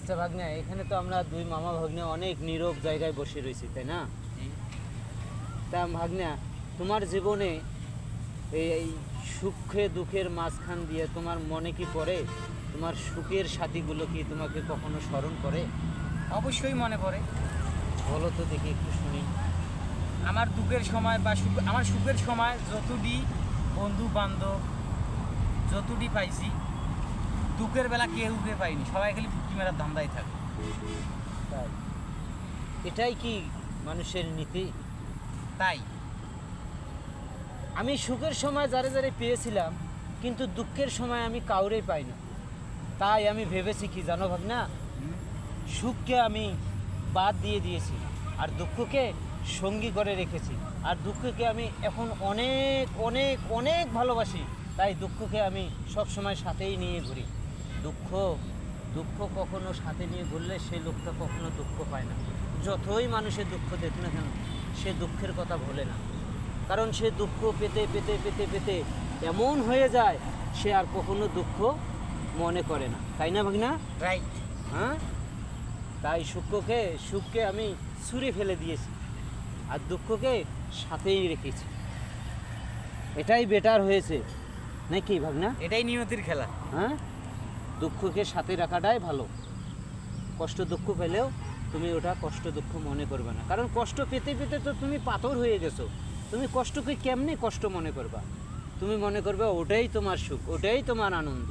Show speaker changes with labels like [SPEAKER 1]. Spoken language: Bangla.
[SPEAKER 1] আচ্ছা ভাগ্নে, এখানে তো আমরা দুই মামা ভাগ্নে অনেক নীরব জায়গায় বসে রয়েছি, তাই না? তা ভাগ্না, তোমার জীবনে এই সুখে দুঃখের মাঝখান দিয়ে তোমার মনে কি পড়ে, তোমার সুখের সাথীগুলো কি তোমাকে কখনো স্মরণ করে?
[SPEAKER 2] অবশ্যই মনে পড়ে।
[SPEAKER 1] বলো তো দেখি, একটু শুনি।
[SPEAKER 2] আমার দুঃখের সময় বা আমার সুখের সময় যতটি বন্ধু বান্ধব যতটি পাইছি, দুঃখের বেলা কেউকে পাইনি, সবাই খালি পুঁটি মেরার ধান্দায় থাকে।
[SPEAKER 1] তাই এটাই কি মানুষের নীতি?
[SPEAKER 2] তাই
[SPEAKER 1] আমি সুখের সময় যারে যারে পেয়েছিলাম, কিন্তু দুঃখের সময় আমি কাউরেই পাই না। তাই আমি ভেবেছি কি জানো ভাগনা, সুখকে আমি বাদ দিয়ে দিয়েছি আর দুঃখকে সঙ্গী করে রেখেছি। আর দুঃখকে আমি এখন অনেক অনেক অনেক ভালোবাসি। তাই দুঃখকে আমি সব সময় সাথেই নিয়ে ঘুরি। দুঃখ দুঃখ কখনো সাথে নিয়ে ঘুরলে সে লোকটা কখনো দুঃখ পায় না। যতই মানুষের দুঃখ দেখ না কেন, সে দুঃখের কথা ভোলে না। কারণ সে দুঃখ পেতে পেতে পেতে পেতে এমন হয়ে যায়, সে আর কখনো দুঃখ মনে করে না। তাই না ভাগনা?
[SPEAKER 2] রাইট।
[SPEAKER 1] হ্যাঁ, তাই সুখকে আমি ছুঁড়ে ফেলে দিয়েছি আর দুঃখকে সাথেই রেখেছি। এটাই বেটার হয়েছে নাকি ভাগনা?
[SPEAKER 2] এটাই নিয়তির খেলা।
[SPEAKER 1] হ্যাঁ, দুঃখকে সাথে রাখাটাই ভালো। কষ্ট দুঃখ পেলেও তুমি ওটা কষ্ট দুঃখ মনে করবে না, কারণ কষ্ট পেতে পেতে তো তুমি পাথর হয়ে গেছো। তুমি কষ্টকে কেমনে কষ্ট মনে করবা? তুমি মনে করবে ওটাই তোমার সুখ, ওটাই তোমার আনন্দ।